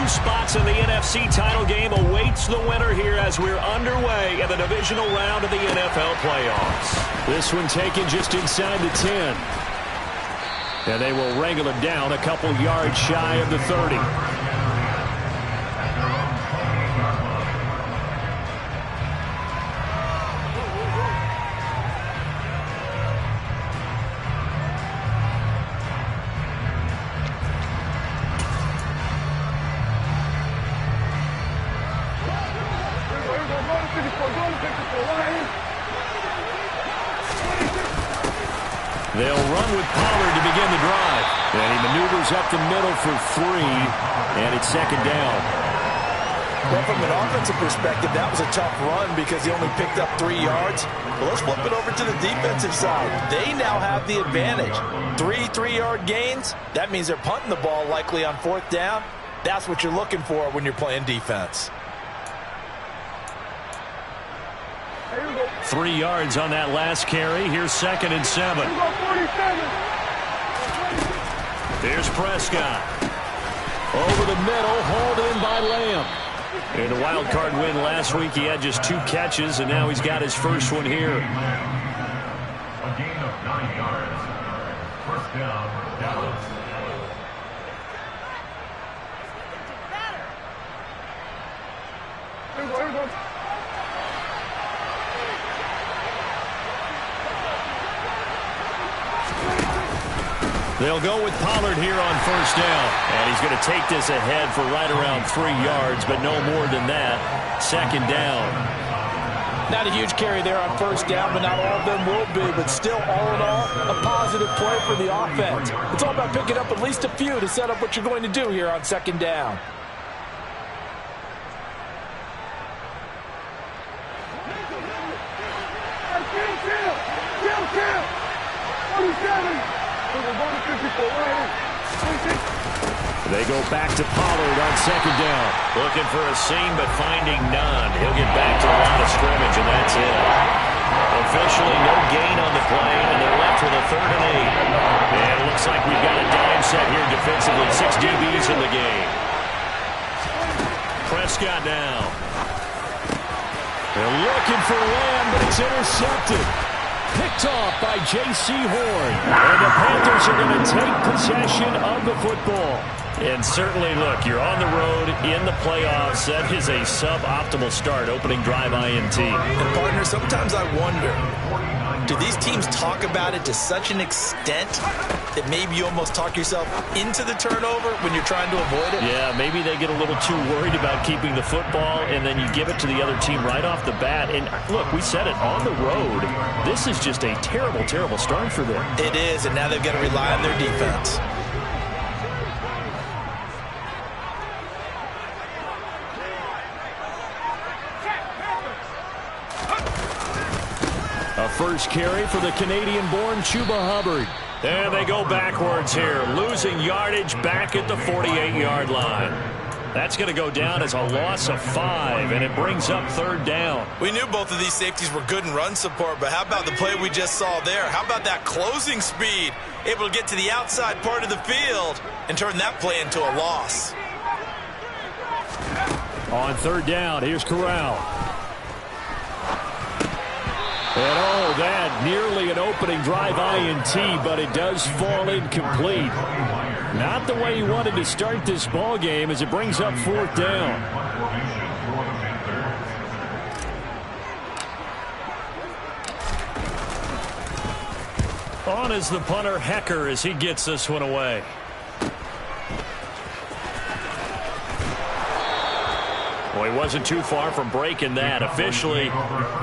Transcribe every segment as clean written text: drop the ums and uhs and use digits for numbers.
two spots in the NFC title game awaits the winner here as we're underway in the divisional round of the NFL playoffs. This one taken just inside the 10. And they will wrangle him down a couple yards shy of the 30. They'll run with Pollard to begin the drive. And he maneuvers up the middle for 3, and it's second down. Well, from an offensive perspective, that was a tough run because he only picked up 3 yards. Well, let's flip it over to the defensive side. They now have the advantage. 3 3-yard gains. That means they're punting the ball likely on 4th down. That's what you're looking for when you're playing defense. 3 yards on that last carry. Here's 2nd and 7. Here's Prescott. Over the middle, hauled in by Lamb. In the wild card win last week, he had just 2 catches, and now he's got his first one here. A gain of 9 yards. First down, Dallas. They'll go with Pollard here on first down. And he's going to take this ahead for right around 3 yards, but no more than that. Second down. Not a huge carry there on first down, but not all of them will be. But still, all in all, a positive play for the offense. It's all about picking up at least a few to set up what you're going to do here on second down. They go back to Pollard on second down. Looking for a seam, but finding none. He'll get back to the line of scrimmage, and that's it. Officially no gain on the play, and they're left with a 3rd and 8. And it looks like we've got a dime set here defensively. 6 DBs in the game. Prescott now. They're looking for Lamb, but it's intercepted. Picked off by J.C. Horn. And the Panthers are going to take possession of the football. And certainly, look, you're on the road in the playoffs. That is a suboptimal start, opening drive INT. And, partner, sometimes I wonder, do these teams talk about it to such an extent that maybe you almost talk yourself into the turnover when you're trying to avoid it? Yeah, maybe they get a little too worried about keeping the football, and then you give it to the other team right off the bat. And, look, we said it, on the road, this is just a terrible, terrible start for them. It is, and now they've got to rely on their defense. A first carry for the Canadian-born Chuba Hubbard. And they go backwards here, losing yardage back at the 48-yard line. That's going to go down as a loss of 5, and it brings up 3rd down. We knew both of these safeties were good in run support, but how about the play we just saw there? How about that closing speed? Able to get to the outside part of the field and turn that play into a loss. On 3rd down, here's Corral. And oh, that nearly an opening drive INT, but it does fall incomplete. Not the way he wanted to start this ball game as it brings up 4th down. On is the punter, Hecker, as he gets this one away. Well, he wasn't too far from breaking that. Officially,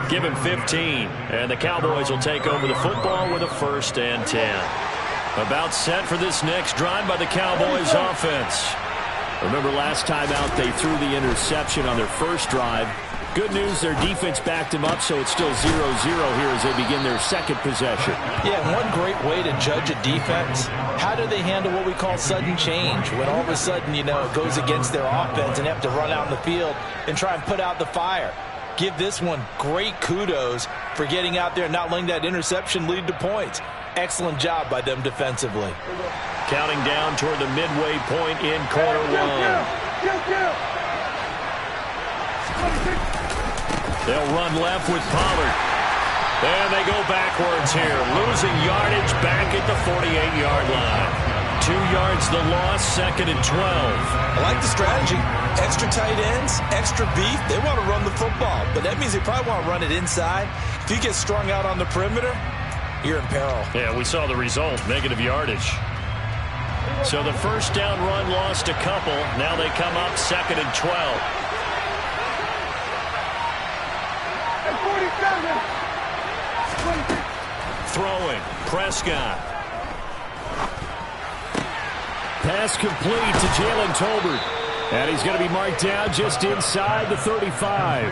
give him 15. And the Cowboys will take over the football with a 1st and 10. About set for this next drive by the Cowboys offense. Remember last time out, they threw the interception on their first drive. Good news, their defense backed them up, so it's still 0-0 here as they begin their second possession. Yeah, one great way to judge a defense, how do they handle what we call sudden change? When all of a sudden, you know, it goes against their offense and they have to run out in the field and try and put out the fire. Give this one great kudos for getting out there and not letting that interception lead to points. Excellent job by them defensively. Counting down toward the midway point in quarter one. They'll run left with Pollard. And they go backwards here, losing yardage back at the 48-yard line. 2 yards the loss, 2nd and 12. I like the strategy. Extra tight ends, extra beef. They want to run the football, but that means they probably want to run it inside. If you get strung out on the perimeter, you're in peril. Yeah, we saw the result, negative yardage. So the first down run lost a couple. Now they come up 2nd and 12. Throwing, Prescott. Pass complete to Jalen Tolbert. And he's going to be marked down just inside the 35.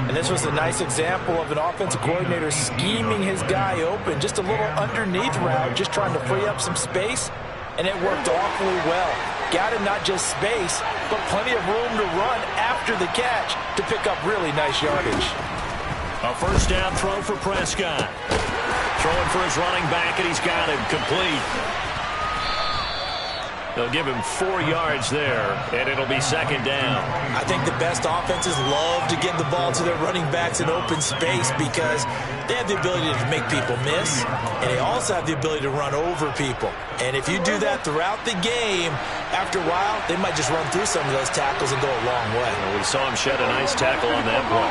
And this was a nice example of an offensive coordinator scheming his guy open. Just a little underneath route, just trying to free up some space. And it worked awfully well. Got him not just space, but plenty of room to run after the catch to pick up really nice yardage. A first down throw for Prescott. Throwing for his running back, and he's got him complete. They'll give him 4 yards there, and it'll be 2nd down. I think the best offenses love to give the ball to their running backs in open space because they have the ability to make people miss, and they also have the ability to run over people. And if you do that throughout the game, after a while, they might just run through some of those tackles and go a long way. Well, we saw him shed a nice tackle on that play.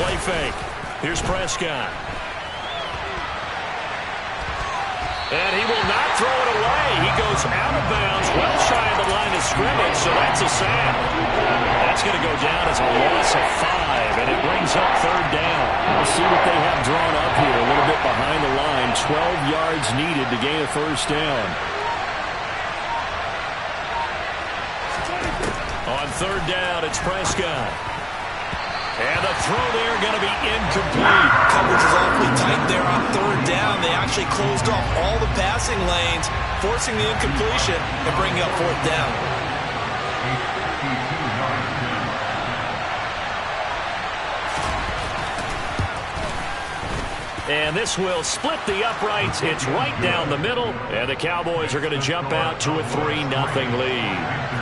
Play fake. Here's Prescott. And he will not throw it away. He goes out of bounds, well shy of the line of scrimmage, so that's a sack. That's going to go down as a loss of 5, and it brings up 3rd down. We'll see what they have drawn up here, a little bit behind the line. 12 yards needed to gain a first down. On 3rd down, it's Prescott. And the throw there going to be incomplete. Coverage is awfully tight there on 3rd down. They actually closed off all the passing lanes, forcing the incompletion and bringing up 4th down. And this will split the uprights. It's right down the middle. And the Cowboys are going to jump out to a 3-0 lead.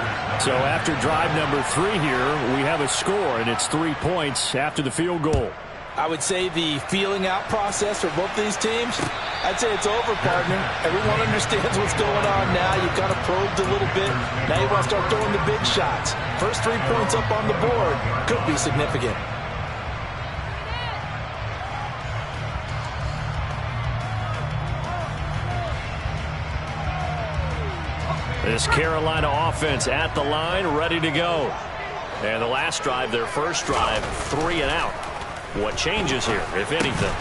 So after drive number 3 here, we have a score, and it's 3 points after the field goal. I would say the feeling out process for both these teams, I'd say it's over, partner. Everyone understands what's going on now. You've kind of probed a little bit. Now you want to start throwing the big shots. First 3 points up on the board could be significant. This Carolina offense at the line, ready to go. And the last drive, their first drive, 3 and out. What changes here, if anything?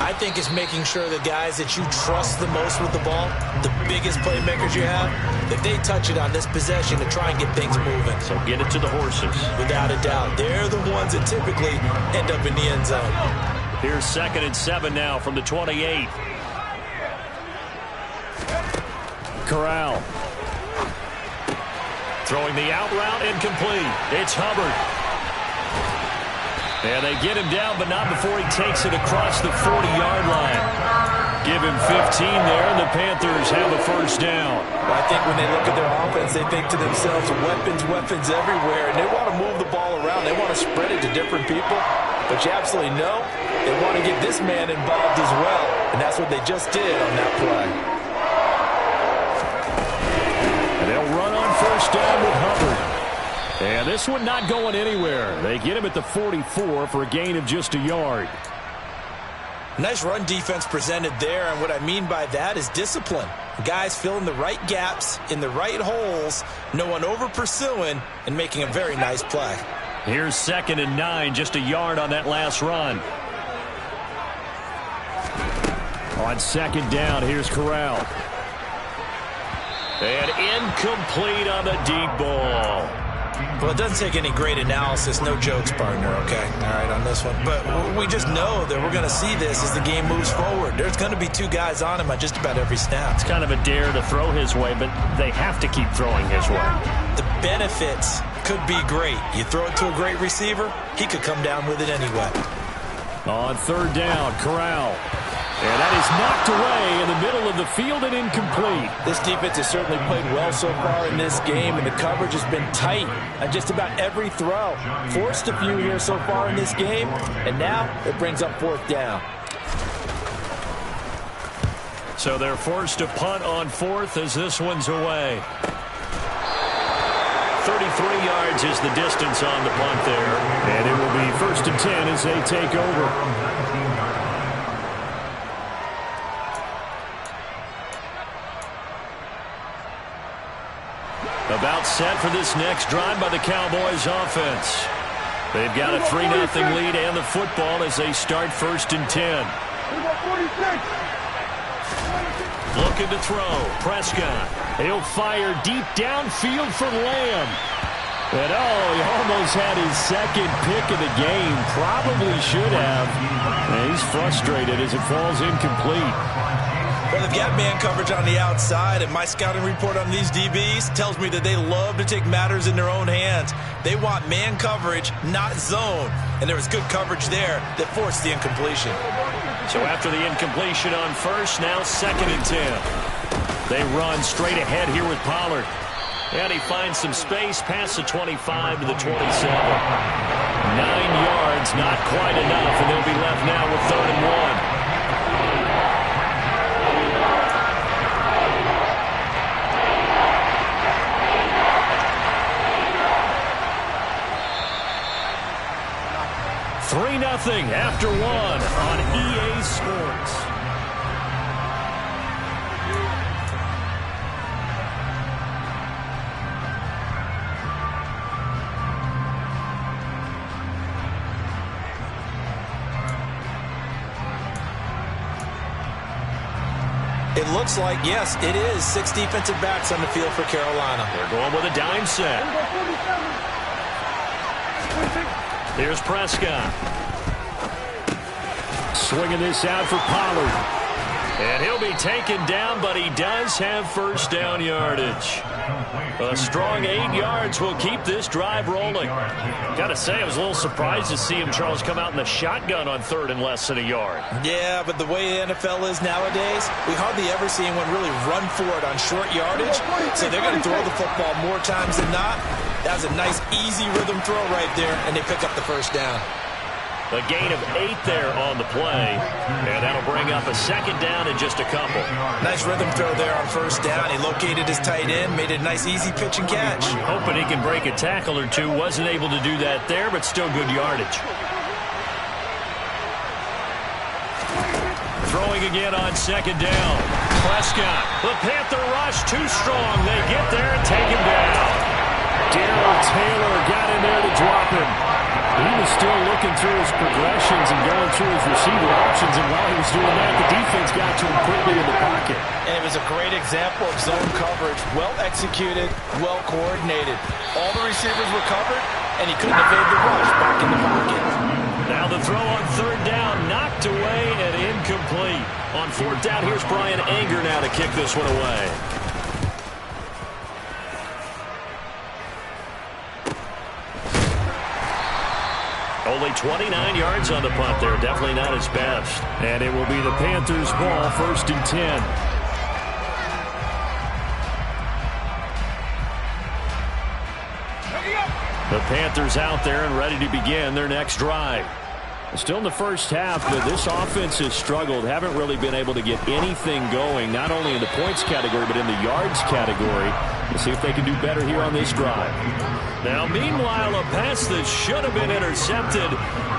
I think it's making sure the guys that you trust the most with the ball, the biggest playmakers you have, that they touch it on this possession to try and get things moving. So get it to the horses. Without a doubt. They're the ones that typically end up in the end zone. Here's 2nd and 7 now from the 28. Corral. Throwing the out route, incomplete. It's Hubbard. And they get him down, but not before he takes it across the 40-yard line. Give him 15 there, and the Panthers have a first down. Well, I think when they look at their offense, they think to themselves, weapons everywhere, and they want to move the ball around. They want to spread it to different people. But you absolutely know they want to get this man involved as well, and that's what they just did on that play. And they'll run on first down with Hubbard. And this one not going anywhere. They get him at the 44 for a gain of just a yard. Nice run defense presented there, and what I mean by that is discipline. Guys filling the right gaps in the right holes, no one over pursuing, and making a very nice play. Here's 2nd and 9, just a yard on that last run. On 2nd down, here's Corral. And incomplete on the deep ball. Well, it doesn't take any great analysis. No jokes, partner, okay? All right, on this one. But we just know that we're going to see this as the game moves forward. There's going to be 2 guys on him on just about every snap. It's kind of a dare to throw his way, but they have to keep throwing his way. The benefits could be great. You throw it to a great receiver, he could come down with it anyway. On 3rd down, Corral. And that is knocked away in the middle of the field and incomplete. This defense has certainly played well so far in this game, and the coverage has been tight on just about every throw. Forced a few here so far in this game, and now it brings up 4th down. So they're forced to punt on 4th as this one's away. 33 yards is the distance on the punt there. And it will be 1st and 10 as they take over. About set for this next drive by the Cowboys offense. They've got a 3-0 lead and the football as they start 1st and 10. Looking to throw. Prescott. He'll fire deep downfield for Lamb. And he almost had his 2nd pick of the game. Probably should have. And he's frustrated as it falls incomplete. Well, they've got man coverage on the outside, and my scouting report on these DBs tells me that they love to take matters in their own hands. They want man coverage, not zone. And there was good coverage there that forced the incompletion. So after the incompletion on 1st, now 2nd and 10. They run straight ahead here with Pollard. And he finds some space past the 25 to the 27. 9 yards, not quite enough, and they'll be left now with 3rd and 1. After 1 on EA Sports. It looks like, yes, it is 6 defensive backs on the field for Carolina. They're going with a dime set. Here's Prescott. Swinging this out for Pollard. And he'll be taken down, but he does have 1st down yardage. A strong 8 yards will keep this drive rolling. Got to say, I was a little surprised to see him, Charles, come out in the shotgun on 3rd and less than a yard. Yeah, but the way the NFL is nowadays, we hardly ever see anyone really run for it on short yardage. So they're going to throw the football more times than not. That was a nice, easy rhythm throw right there, and they pick up the 1st down. A gain of 8 there on the play, and that'll bring up a 2nd down in just a couple. Nice rhythm throw there on 1st down. He located his tight end, made it a nice, easy pitch and catch. Hoping he can break a tackle or two. Wasn't able to do that there, but still good yardage. Throwing again on 2nd down. Prescott. The Panther rush too strong. They get there and take him down. Darrell Taylor got in there to drop him. He was still looking through his progressions and going through his receiver options, and while he was doing that, the defense got to him quickly in the pocket. And it was a great example of zone coverage. Well executed, well coordinated. All the receivers were covered, and he couldn't evade the rush back in the pocket. Now the throw on 3rd down, knocked away and incomplete. On 4th down, here's Brian Anger now to kick this one away. Only 29 yards on the punt there. Definitely not his best. And it will be the Panthers' ball, 1st and 10. The Panthers out there and ready to begin their next drive. Still in the 1st half, but this offense has struggled. Haven't really been able to get anything going, not only in the points category, but in the yards category. Let's see if they can do better here on this drive. Now, meanwhile, a pass that should have been intercepted,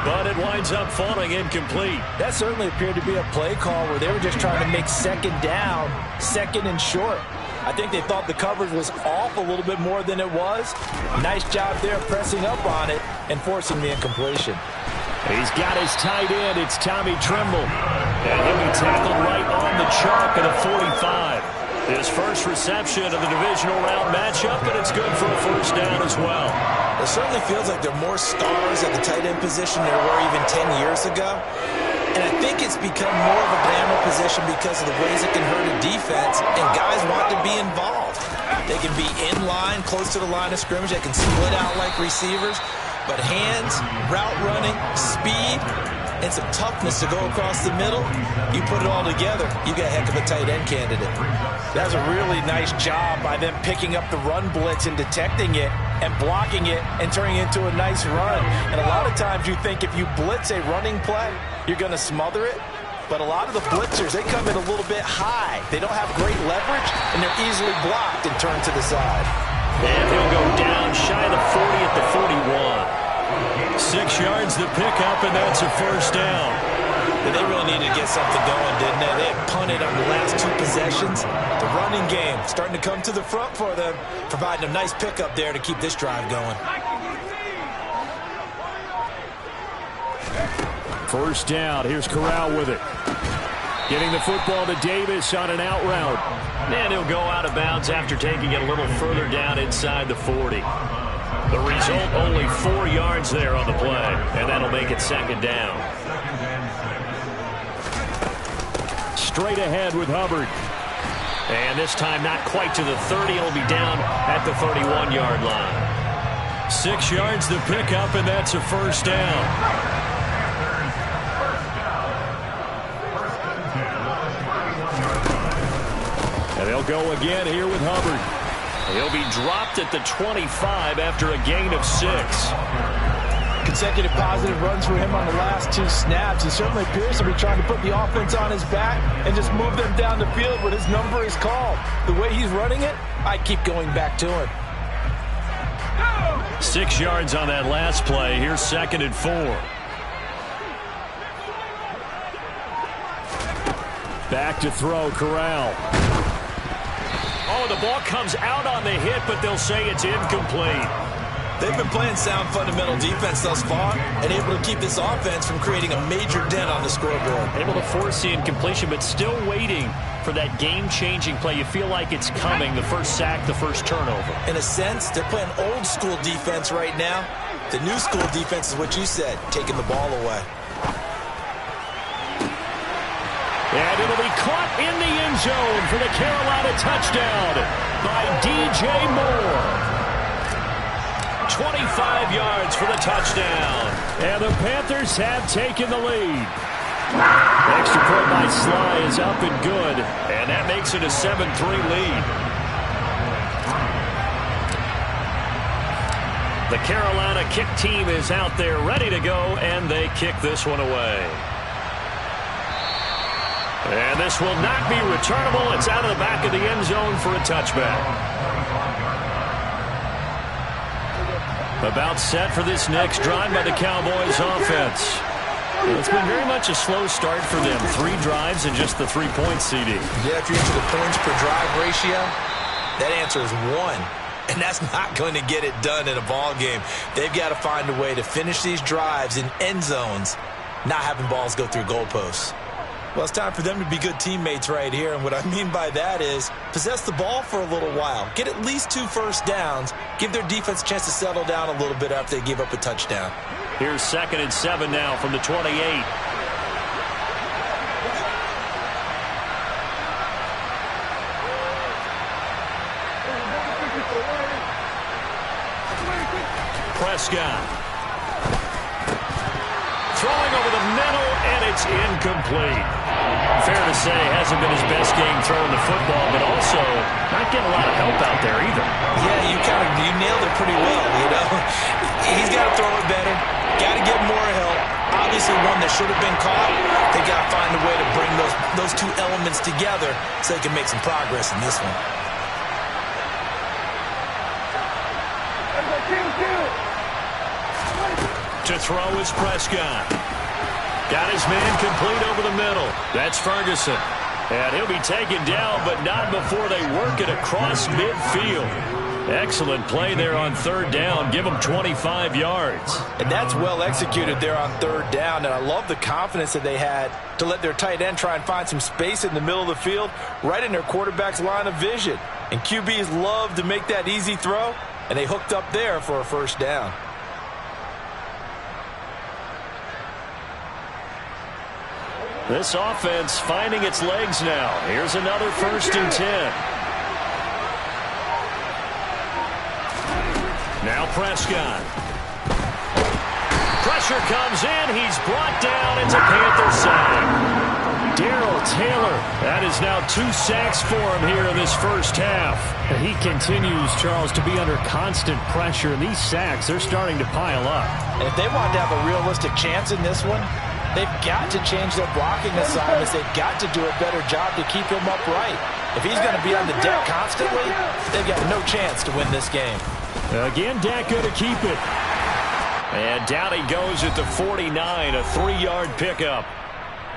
but it winds up falling incomplete. That certainly appeared to be a play call where they were just trying to make 2nd down, 2nd and short. I think they thought the coverage was off a little bit more than it was. Nice job there pressing up on it and forcing the incompletion. He's got his tight end. It's Tommy Tremble. And he'll be tackled right on the chalk at a 45. His first reception of the divisional round matchup, and it's good for a 1st down as well. It certainly feels like there are more stars at the tight end position than there were even 10 years ago. And I think it's become more of a glamour position because of the ways it can hurt a defense, and guys want to be involved. They can be in line, close to the line of scrimmage. They can split out like receivers. But hands, route running, speed, and some toughness to go across the middle, you put it all together, you got a heck of a tight end candidate. That was a really nice job by them picking up the run blitz and detecting it and blocking it and turning it into a nice run. And a lot of times you think if you blitz a running play, you're going to smother it. But a lot of the blitzers, they come in a little bit high. They don't have great leverage, and they're easily blocked and turned to the side. And he'll go down shy of the 40 at the 41. 6 yards the pickup, and that's a first down. They really needed to get something going, didn't they? They had punted on the last 2 possessions. The running game starting to come to the front for them, providing a nice pickup there to keep this drive going. First down. Here's Corral with it. Getting the football to Davis on an out route. And he'll go out of bounds after taking it a little further down inside the 40. The result, only 4 yards there on the play, and that'll make it second down. Straight ahead with Hubbard. And this time not quite to the 30. He'll be down at the 31-yard line. 6 yards the pickup, and that's a first down. And they'll go again here with Hubbard. He'll be dropped at the 25 after a gain of 6. Consecutive positive runs for him on the last 2 snaps. He certainly appears to be trying to put the offense on his back and just move them down the field when his number is called. The way he's running it, I keep going back to him. 6 yards on that last play. Here's 2nd and 4. Back to throw, Corral. Oh, the ball comes out on the hit, but they'll say it's incomplete. They've been playing sound fundamental defense thus far and able to keep this offense from creating a major dent on the scoreboard. Able to force the incompletion, but still waiting for that game-changing play. You feel like it's coming, the first sack, the first turnover. In a sense, they're playing old-school defense right now. The new-school defense is what you said, taking the ball away. And it'll be caught in the end zone for the Carolina touchdown by DJ Moore. 25 yards for the touchdown. And the Panthers have taken the lead. Extra point by Sly is up and good. And that makes it a 7-3 lead. The Carolina kick team is out there ready to go, and they kick this one away. And this will not be returnable. It's out of the back of the end zone for a touchback. About set for this next drive by the Cowboys offense. It's been very much a slow start for them. 3 drives and just the 3-point CD. Yeah, if you're into the points per drive ratio, that answer is 1. And that's not going to get it done in a ball game. They've got to find a way to finish these drives in end zones, not having balls go through goalposts. Well, it's time for them to be good teammates right here, and what I mean by that is possess the ball for a little while, get at least 2 first downs, give their defense a chance to settle down a little bit after they give up a touchdown. Here's 2nd and 7 now from the 28. Prescott. Throwing over the middle, and it's incomplete. Fair to say, hasn't been his best game throwing the football, but also not getting a lot of help out there either. Yeah, you nailed it pretty well, you know. He's got to throw it better, got to get more help. Obviously one that should have been caught. They got to find a way to bring those 2 elements together so they can make some progress in this one. To throw is Prescott. Got his man complete over the middle. That's Ferguson. And he'll be taken down, but not before they work it across midfield. Excellent play there on 3rd down. Give them 25 yards. And that's well executed there on 3rd down. And I love the confidence that they had to let their tight end try and find some space in the middle of the field, right in their quarterback's line of vision. And QBs love to make that easy throw, and they hooked up there for a first down. This offense finding its legs now. Here's another 1st and 10. Now Prescott. Pressure comes in. He's brought down. It's a Panther sack. Darrell Taylor. That is now 2 sacks for him here in this first half. And he continues, Charles, to be under constant pressure. And these sacks, they're starting to pile up. And if they want to have a realistic chance in this one, they've got to change their blocking assignments. They've got to do a better job to keep him upright. If he's going to be on the deck constantly, they've got no chance to win this game. Again, Dak going to keep it. And down he goes at the 49, a 3-yard pickup.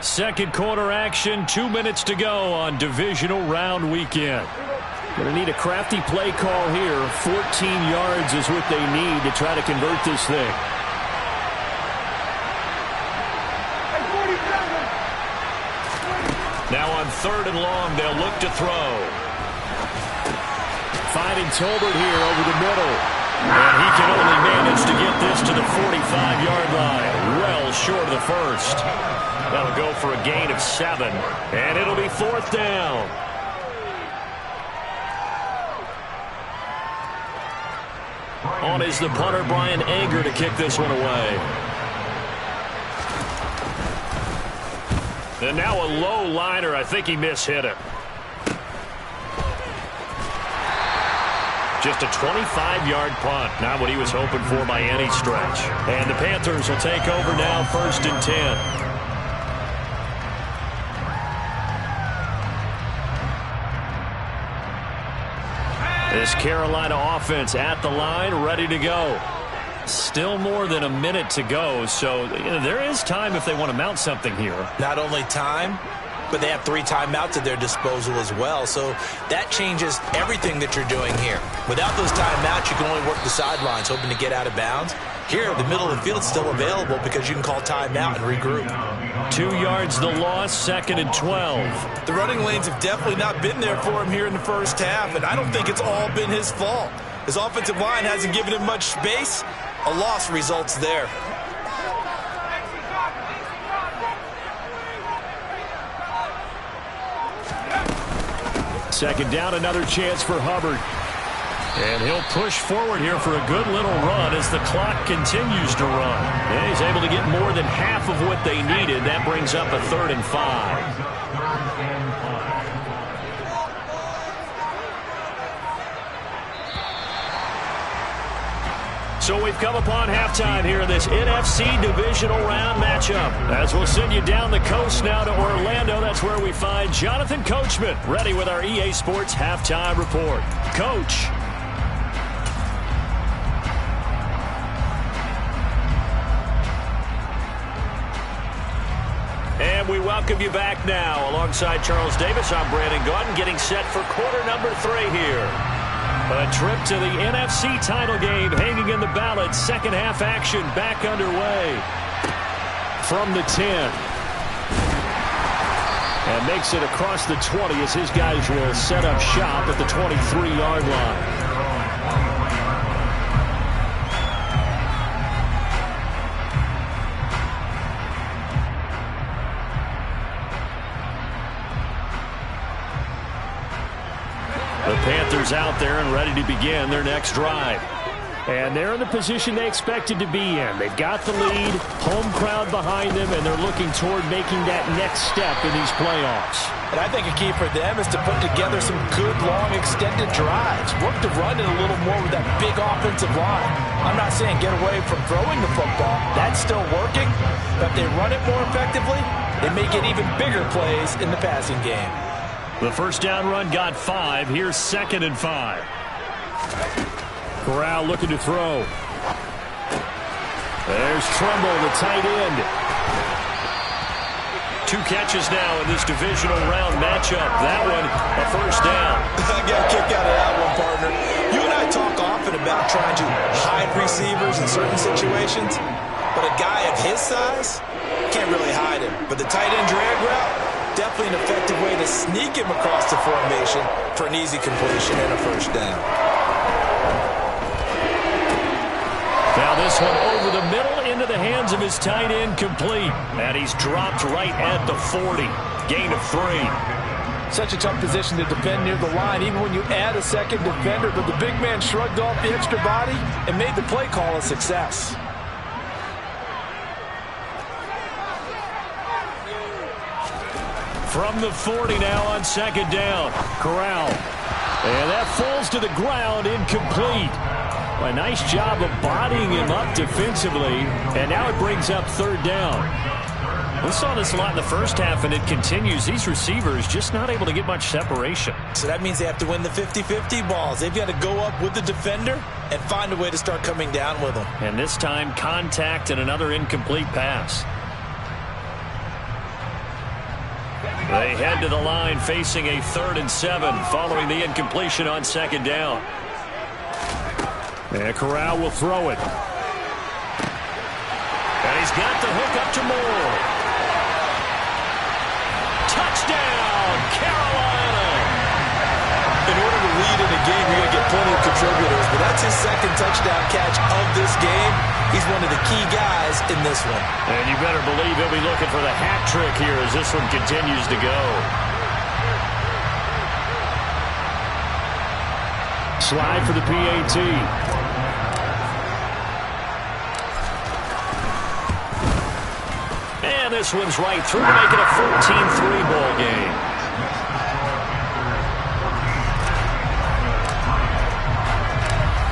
Second quarter action, 2 minutes to go on divisional round weekend. Going to need a crafty play call here. 14 yards is what they need to try to convert this thing. Now on 3rd and long, they'll look to throw. Finding Tolbert here over the middle. And he can only manage to get this to the 45-yard line. Well short of the first. That'll go for a gain of 7. And it'll be 4th down. On is the punter, Brian Anger, to kick this one away. And now a low liner. I think he mishit it. Just a 25-yard punt. Not what he was hoping for by any stretch. And the Panthers will take over now, 1st and 10. This Carolina offense at the line, ready to go. Still more than a minute to go, so there is time if they want to mount something here. Not only time, but they have 3 timeouts at their disposal as well, so that changes everything that you're doing here. Without those timeouts, you can only work the sidelines, hoping to get out of bounds. Here, the middle of the field is still available because you can call timeout and regroup. 2 yards the loss, 2nd and 12. The running lanes have definitely not been there for him here in the first half, and I don't think it's all been his fault. His offensive line hasn't given him much space. A loss results there. Second down, another chance for Hubbard. And he'll push forward here for a good little run as the clock continues to run. And he's able to get more than half of what they needed. That brings up a 3rd and 5. So we've come upon halftime here in this NFC divisional round matchup. As we'll send you down the coast now to Orlando, that's where we find Jonathan Coachman, ready with our EA Sports halftime report. Coach. And we welcome you back now. Alongside Charles Davis, I'm Brandon Gaudin, getting set for quarter number 3 here. A trip to the NFC title game hanging in the balance. Second half action back underway. From the 10. And makes it across the 20 as his guys will set up shop at the 23-yard line. The Panthers out there and ready to begin their next drive. And they're in the position they expected to be in. They've got the lead, home crowd behind them, and they're looking toward making that next step in these playoffs. And I think a key for them is to put together some good, long, extended drives. Work the run in a little more with that big offensive line. I'm not saying get away from throwing the football. That's still working. But if they run it more effectively, they may get even bigger plays in the passing game. The first down run got 5. Here's 2nd and 5. Corral looking to throw. There's Tremble, the tight end. 2 catches now in this divisional round matchup. That one, a first down. I got a kick out of that one, partner. You and I talk often about trying to hide receivers in certain situations, but a guy of his size can't really hide him. But the tight end drag route, definitely an effective way to sneak him across the formation for an easy completion and a first down. Now this one over the middle into the hands of his tight end, complete. And he's dropped right at the 40. Gain of 3. Such a tough position to defend near the line, even when you add a second defender. But the big man shrugged off the extra body and made the play call a success. From the 40 now on second down. Corral. And that falls to the ground, incomplete. A nice job of bodying him up defensively. And now it brings up third down. We saw this a lot in the first half, and it continues. These receivers just not able to get much separation. So that means they have to win the 50-50 balls. They've got to go up with the defender and find a way to start coming down with them. And this time, contact and another incomplete pass. They head to the line facing a 3rd and 7 following the incompletion on second down. And Corral will throw it. And he's got the hook up to Moore. Touchdown, Carolina! In order to lead in a game, you're going to get plenty of contributors, but that's his second touchdown catch of this game. He's one of the key guys in this one. And you better believe he'll be looking for the hat trick here as this one continues to go. Slide for the PAT. And this one's right through to make it a 14-3 ball game.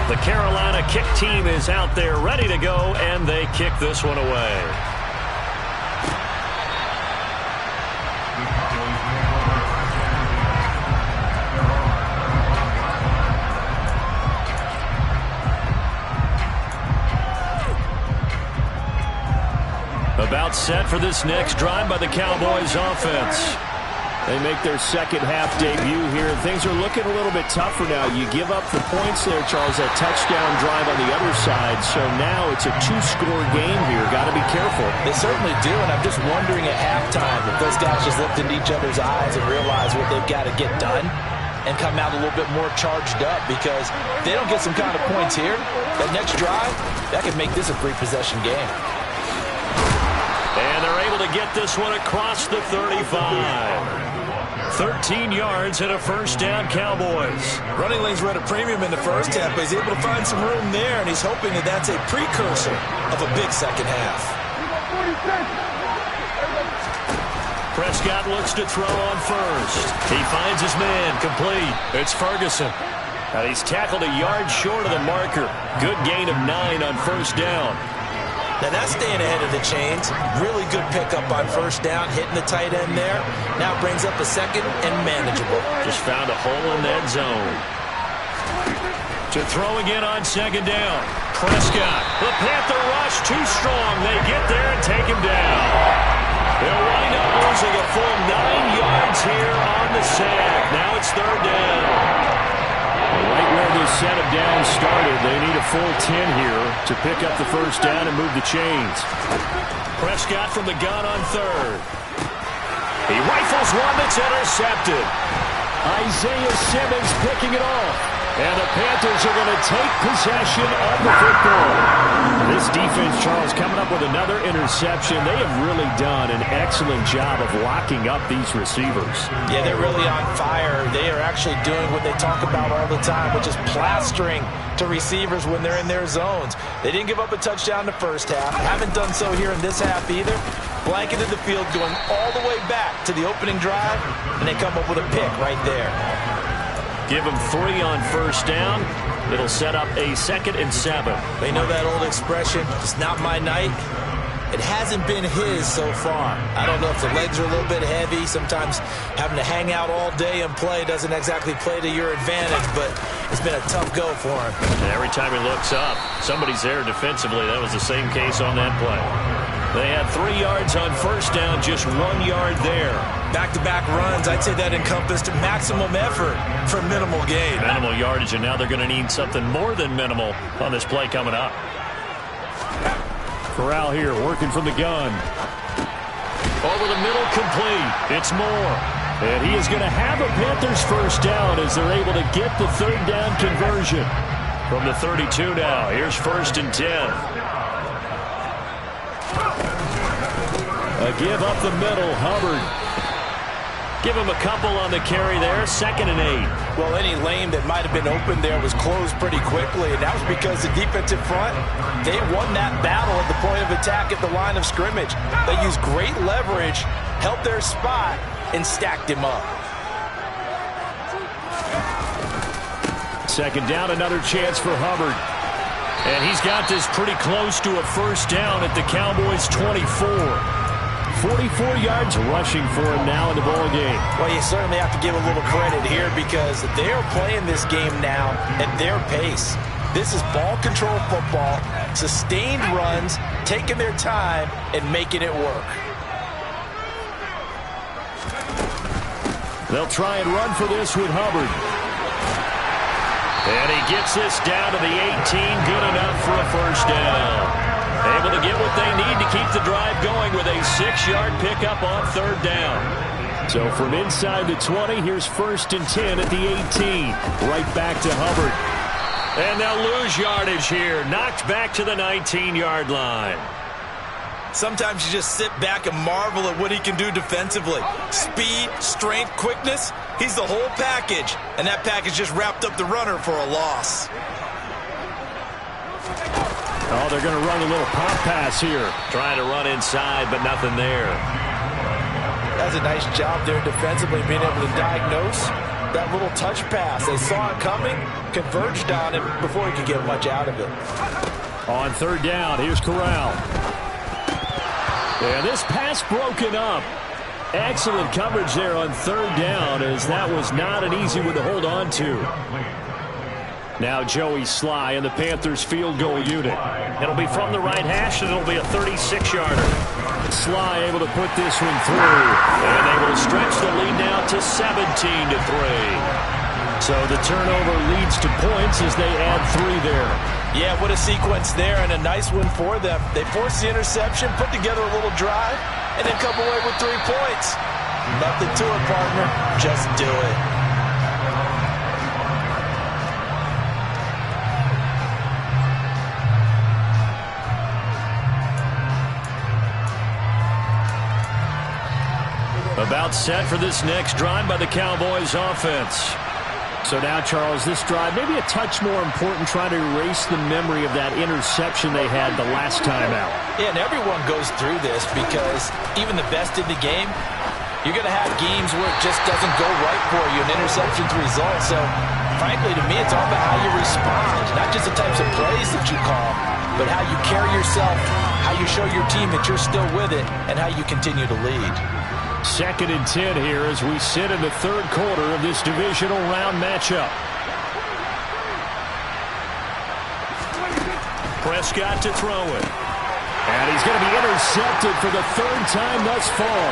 The Carolina kick team is out there ready to go, and they kick this one away. About set for this next drive by the Cowboys offense. They make their second half debut here. Things are looking a little bit tougher now. You give up the points there, Charles, that touchdown drive on the other side. So now it's a 2-score game here. Got to be careful. They certainly do, and I'm just wondering at halftime if those guys just looked into each other's eyes and realize what they've got to get done and come out a little bit more charged up, because if they don't get some kind of points here, that next drive, that could make this a 3-possession game. And they're able to get this one across the 35. 13 yards and a first down, Cowboys. Running lanes were at a premium in the first half, but he's able to find some room there, and he's hoping that that's a precursor of a big second half. Prescott looks to throw on first. He finds his man, complete. It's Ferguson. And he's tackled a yard short of the marker. Good gain of 9 on first down. Now that's staying ahead of the chains. Really good pickup on first down, hitting the tight end there. Now brings up a second and manageable. Just found a hole in that zone. To throw again on second down. Prescott. The Panther rush too strong. They get there and take him down. They'll wind up losing a full 9 yards here on the sack. Now it's third down. Right where this set of downs started, they need a full 10 here to pick up the first down and move the chains. Prescott from the gun on third. He rifles one that's intercepted. Isaiah Simmons picking it off. And the Panthers are going to take possession of the football. This defense, Charles, coming up with another interception. They have really done an excellent job of locking up these receivers. Yeah, they're really on fire. They are actually doing what they talk about all the time, which is plastering to receivers when they're in their zones. They didn't give up a touchdown the first half. Haven't done so here in this half either. Blanketed the field, going all the way back to the opening drive, and they come up with a pick right there. Give him 3 on first down. It'll set up a 2nd and 7. They know that old expression, it's not my night. It hasn't been his so far. I don't know if the legs are a little bit heavy. Sometimes having to hang out all day and play doesn't exactly play to your advantage, but it's been a tough go for him. And every time he looks up, somebody's there defensively. That was the same case on that play. They had 3 yards on first down, just 1 yard there. Back-to-back runs, I'd say that encompassed maximum effort for minimal gain. Minimal yardage, and now they're going to need something more than minimal on this play coming up. Corral here, working from the gun. Over the middle, complete. It's Moore. And he is going to have a Panthers first down as they're able to get the third down conversion. From the 32 now, here's 1st and 10. A give up the middle, Hubbard. Give him a couple on the carry there, 2nd and 8. Well, any lane that might have been open there was closed pretty quickly, and that was because the defensive front, they won that battle at the point of attack at the line of scrimmage. They used great leverage, helped their spot, and stacked him up. Second down, another chance for Hubbard. And he's got this pretty close to a first down at the Cowboys' 24. 44 yards rushing for him now in the ball game. Well, you certainly have to give a little credit here because they're playing this game now at their pace. This is ball control football, sustained runs, taking their time and making it work. They'll try and run for this with Hubbard. And he gets this down to the 18, good enough for a first down. Able to get what they need to keep the drive going with a 6-yard pickup on third down. So from inside the 20, here's 1st and 10 at the 18. Right back to Hubbard. And they'll lose yardage here. Knocked back to the 19-yard line. Sometimes you just sit back and marvel at what he can do defensively. Speed, strength, quickness. He's the whole package. And that package just wrapped up the runner for a loss. Oh, they're going to run a little pop pass here. Trying to run inside, but nothing there. That's a nice job there defensively, being able to diagnose that little touch pass. They saw it coming, converged on it before he could get much out of it. On third down, here's Corral. And this pass broken up. Excellent coverage there on third down, as that was not an easy one to hold on to. Now Joey Sly and the Panthers field goal unit. It'll be from the right hash, and it'll be a 36-yarder. Sly able to put this one through. And able to stretch the lead now to 17-3. So the turnover leads to points as they add 3 there. Yeah, what a sequence there, and a nice one for them. They forced the interception, put together a little drive, and then come away with 3 points. Nothing to it, partner. Just do it. About set for this next drive by the Cowboys offense. So now, Charles, this drive maybe a touch more important, trying to erase the memory of that interception they had the last time out. Yeah, and everyone goes through this because even the best in the game, you're going to have games where it just doesn't go right for you, and interceptions result. So, frankly, to me, it's all about how you respond, not just the types of plays that you call, but how you carry yourself, how you show your team that you're still with it, and how you continue to lead. 2nd and 10 here as we sit in the third quarter of this divisional round matchup. Prescott to throw it. And he's going to be intercepted for the 3rd time thus far.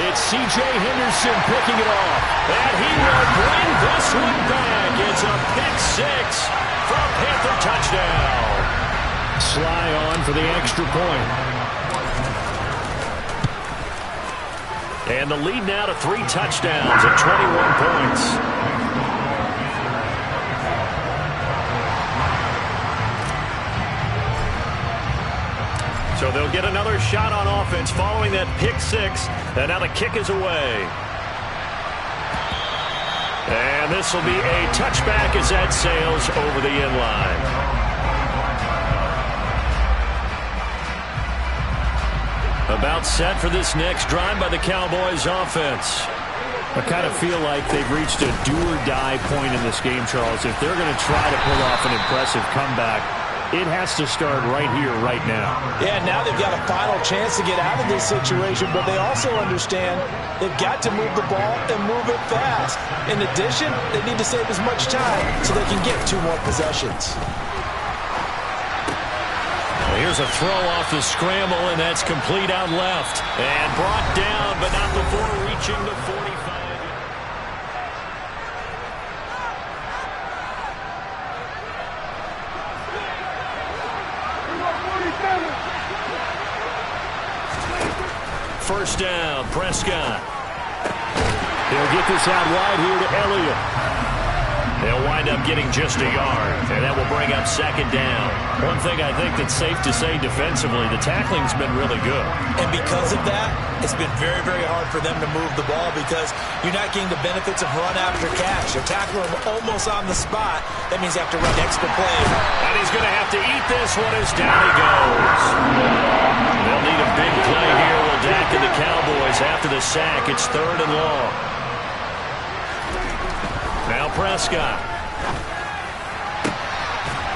It's C.J. Henderson picking it off. And he will bring this one back. It's a pick 6 from Panther touchdown. Sly on for the extra point. And the lead now to 3 touchdowns at 21 points. So they'll get another shot on offense following that pick 6. And now the kick is away. And this will be a touchback as that sails over the end line. About set for this next drive by the Cowboys offense. I kind of feel like they've reached a do-or-die point in this game, Charles. If they're going to try to pull off an impressive comeback, it has to start right here, right now. Yeah, now they've got a final chance to get out of this situation, but they also understand they've got to move the ball and move it fast. In addition, they need to save as much time so they can get 2 more possessions. Here's a throw off the scramble, and that's complete out left. And brought down, but not before reaching the 45. First down, Prescott. They'll get this out wide here to Elliott. They'll wind end up getting just a yard. And that will bring up second down. One thing I think that's safe to say defensively, the tackling's been really good. And because of that, it's been very, very hard for them to move the ball because you're not getting the benefits of run after catch. You're tackling them almost on the spot. That means you have to run extra plays. And he's going to have to eat this one as down he goes. They'll need a big play here. Will Dak and the Cowboys after the sack. It's 3rd and long. Now Prescott.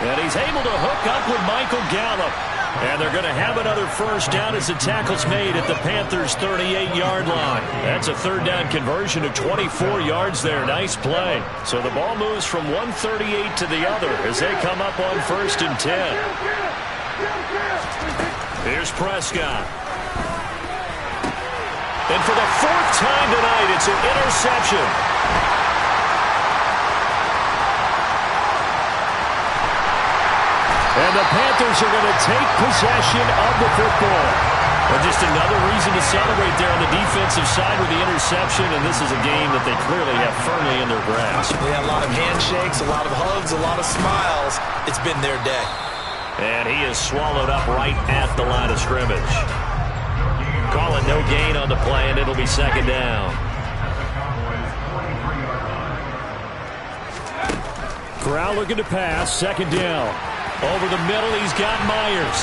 And he's able to hook up with Michael Gallup. And they're going to have another first down as the tackle's made at the Panthers' 38-yard line. That's a 3rd down conversion of 24 yards there. Nice play. So the ball moves from 138 to the other as they come up on 1st and 10. Here's Prescott. And for the 4th time tonight, it's an interception. And the Panthers are going to take possession of the football. And just another reason to celebrate there on the defensive side with the interception. And this is a game that they clearly have firmly in their grasp. Yeah, a lot of handshakes, a lot of hugs, a lot of smiles. It's been their day. And he is swallowed up right at the line of scrimmage. Call it no gain on the play, and it'll be second down. Corral looking to pass. Second down. Over the middle, he's got Myers.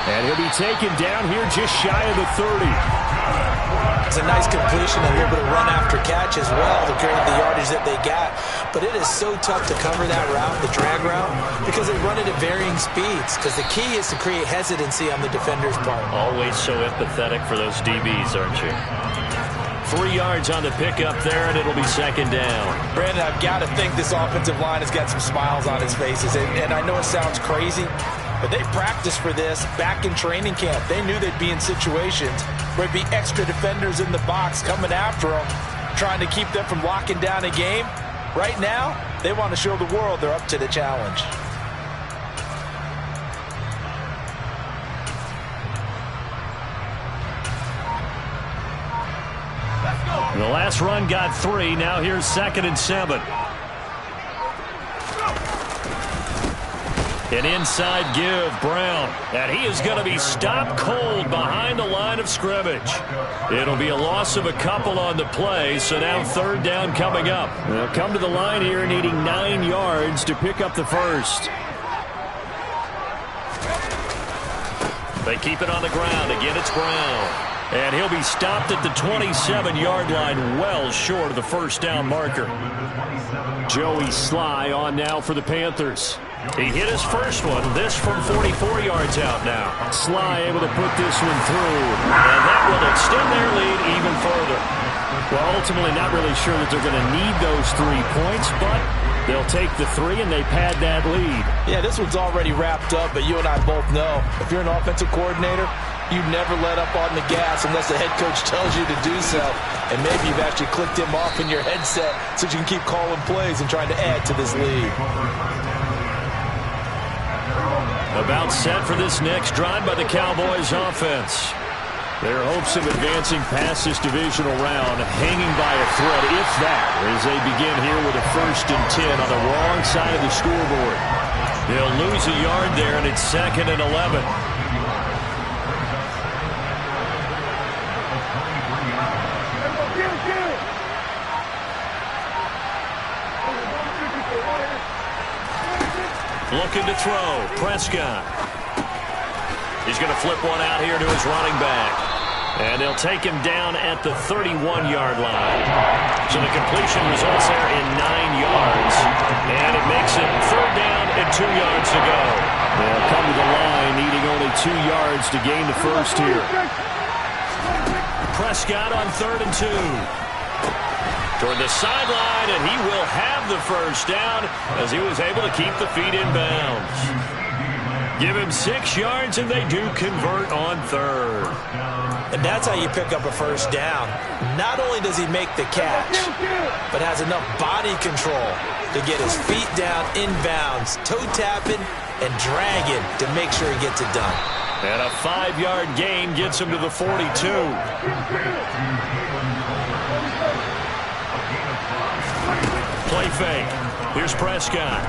And he'll be taken down here just shy of the 30. It's a nice completion, a little bit of run after catch as well to create the yardage that they got. But it is so tough to cover that route, the drag route, because they run it at varying speeds. Because the key is to create hesitancy on the defender's part. Always so empathetic for those DBs, aren't you? 3 yards on the pickup there, and it'll be second down. Brandon, I've got to think this offensive line has got some smiles on its faces. And I know it sounds crazy, but they practiced for this back in training camp. They knew they'd be in situations where it'd be extra defenders in the box coming after them, trying to keep them from locking down a game. Right now, they want to show the world they're up to the challenge. The last run got 3. Now here's 2nd and 7. An inside give, Brown. And he is going to be stopped cold behind the line of scrimmage. It'll be a loss of a couple on the play, so now 3rd down coming up. They'll come to the line here needing 9 yards to pick up the first. They keep it on the ground. Again, it's Brown. And he'll be stopped at the 27-yard line, well short of the first down marker. Joey Sly on now for the Panthers. He hit his first one. This from 44 yards out now. Sly able to put this one through. And that will extend their lead even further. Well, ultimately not really sure that they're going to need those 3 points, but they'll take the 3 and they pad that lead. Yeah, this one's already wrapped up, but you and I both know if you're an offensive coordinator, you never let up on the gas unless the head coach tells you to do so. And maybe you've actually clicked him off in your headset so you can keep calling plays and trying to add to this lead. About set for this next drive by the Cowboys offense. Their hopes of advancing past this divisional round hanging by a thread, if that, as they begin here with a 1st and 10 on the wrong side of the scoreboard. They'll lose a yard there, and it's 2nd and 11. Looking to throw. Prescott. He's going to flip one out here to his running back. And they'll take him down at the 31-yard line. So the completion results there in 9 yards. And it makes it 3rd down and 2 yards to go. They'll come to the line needing only 2 yards to gain the first here. Prescott on 3rd and 2. Toward the sideline, and he will have the first down as he was able to keep the feet in bounds. Give him 6 yards, and they do convert on 3rd. And that's how you pick up a first down. Not only does he make the catch, but has enough body control to get his feet down inbounds, toe tapping and dragging to make sure he gets it done. And a 5-yard gain gets him to the 42. Play fake. Here's Prescott.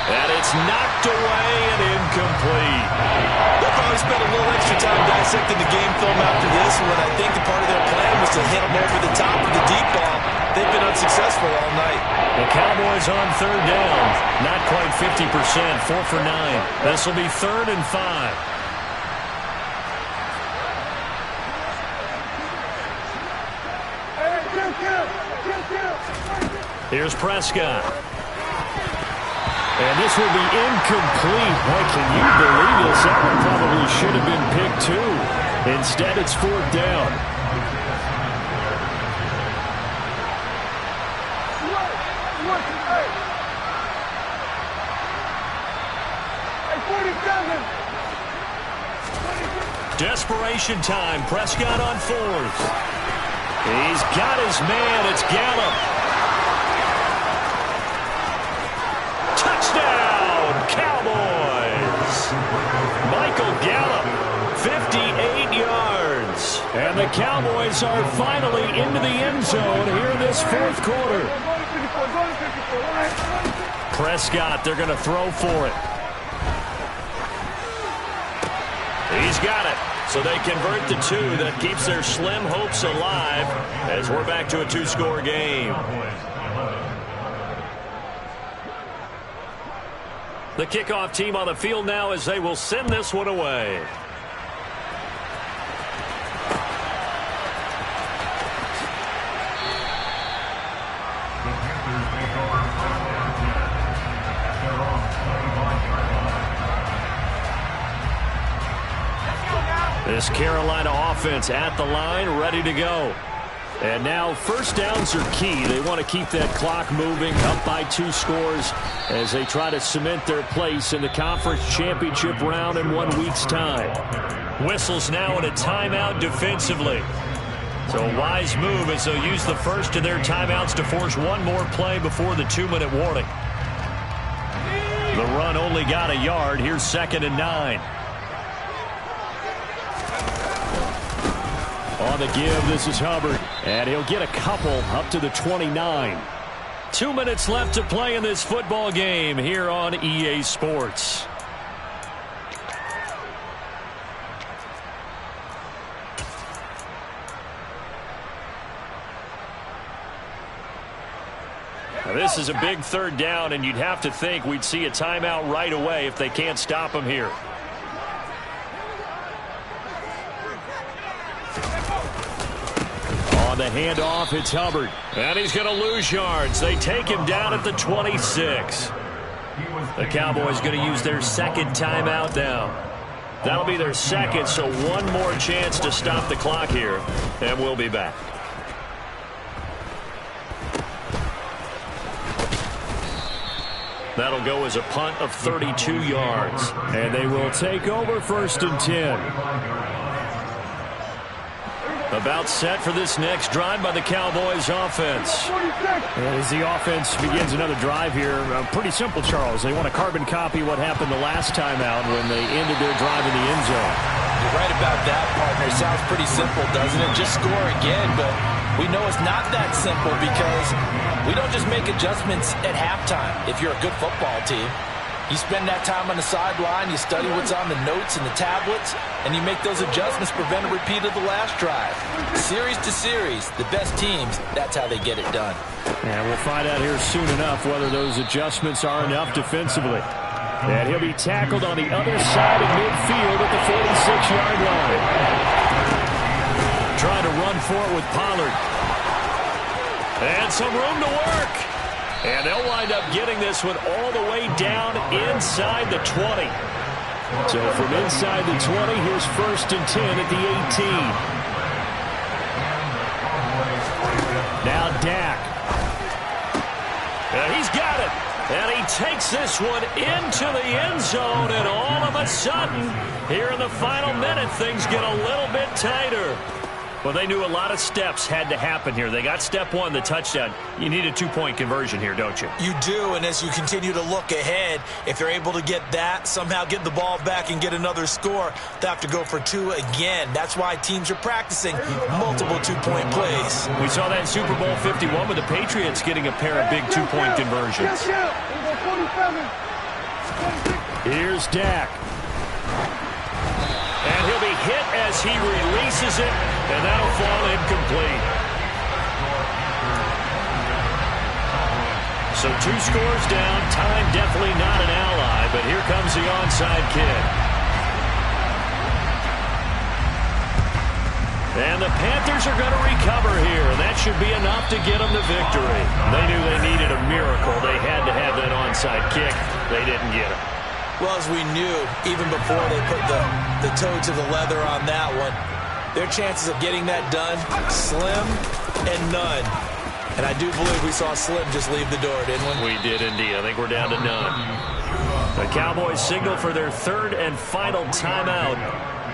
And it's knocked away and incomplete. They'll probably spend a little extra time dissecting the game film after this one. I think the part of their plan was to hit them over the top of the deep ball. They've been unsuccessful all night. The Cowboys on third down. Not quite 50%, 4 for 9. This will be 3rd and 5. Here's Prescott. And this will be incomplete. Boy, can you believe this? That one probably should have been picked too. Instead, it's 4th down. Desperation time. Prescott on 4th. He's got his man. It's Gallup. Touchdown, Cowboys. Michael Gallup, 58 yards. And the Cowboys are finally into the end zone here in this 4th quarter. Prescott, they're going to throw for it. He's got it. So they convert the 2. That keeps their slim hopes alive as we're back to a 2-score game. The kickoff team on the field now as they will send this one away. This Carolina offense at the line, ready to go. And now first downs are key. They want to keep that clock moving, up by 2 scores as they try to cement their place in the conference championship round in 1 week's time. Whistles now in a timeout defensively. So a wise move as they'll use the first of their timeouts to force one more play before the 2-minute warning. The run only got a yard. Here's 2nd and 9. On the give, this is Hubbard. And he'll get a couple up to the 29. 2 minutes left to play in this football game here on EA Sports. Now, this is a big 3rd down, and you'd have to think we'd see a timeout right away if they can't stop him here. On the handoff, it's Hubbard. And he's going to lose yards. They take him down at the 26. The Cowboys going to use their 2nd timeout now. That'll be their 2nd, so one more chance to stop the clock here. And we'll be back. That'll go as a punt of 32 yards. And they will take over 1st and 10. About set for this next drive by the Cowboys offense. As the offense begins another drive here, pretty simple, Charles. They want to carbon copy what happened the last time out when they ended their drive in the end zone. You're right about that, partner. Sounds pretty simple, doesn't it? Just score again, but we know it's not that simple because we don't just make adjustments at halftime if you're a good football team. You spend that time on the sideline, you study what's on the notes and the tablets, and you make those adjustments, prevent a repeat of the last drive. Series to series, the best teams, that's how they get it done. And we'll find out here soon enough whether those adjustments are enough defensively. And he'll be tackled on the other side of midfield at the 46-yard line. Trying to run for it with Pollard. And some room to work. And they'll wind up getting this one all the way down inside the 20. So from inside the 20, here's 1st and 10 at the 18. Now Dak. And he's got it. And he takes this one into the end zone. And all of a sudden, here in the final minute, things get a little bit tighter. Well, they knew a lot of steps had to happen here. They got step one, the touchdown. You need a two-point conversion here, don't you? You do, and as you continue to look ahead, if they're able to get that, somehow get the ball back and get another score, they have to go for two again. That's why teams are practicing multiple two-point plays. We saw that in Super Bowl 51 with the Patriots getting a pair of big two-point conversions. Here's Dak. And he'll be hit as he releases it, and that'll fall incomplete. So 2 scores down. Time definitely not an ally, but here comes the onside kick. And the Panthers are going to recover here, and that should be enough to get them the victory. They knew they needed a miracle. They had to have that onside kick. They didn't get it. Well, as we knew, even before they put the toe to the leather on that one, their chances of getting that done, slim and none. And I do believe we saw Slim just leave the door, didn't we? We did indeed. I think we're down to none. The Cowboys signal for their third and final timeout,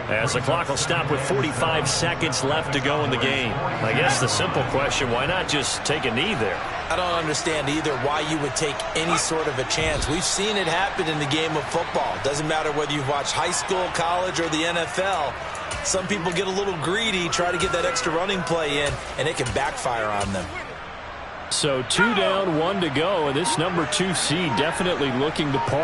as the clock will stop with 45 seconds left to go in the game. I guess the simple question, why not just take a knee there? I don't understand either why you would take any sort of a chance. We've seen it happen in the game of football. Doesn't matter whether you've watched high school, college, or the NFL. Some people get a little greedy, try to get that extra running play in, and it can backfire on them. So 2 down, 1 to go, and this number 2 seed definitely looking the part.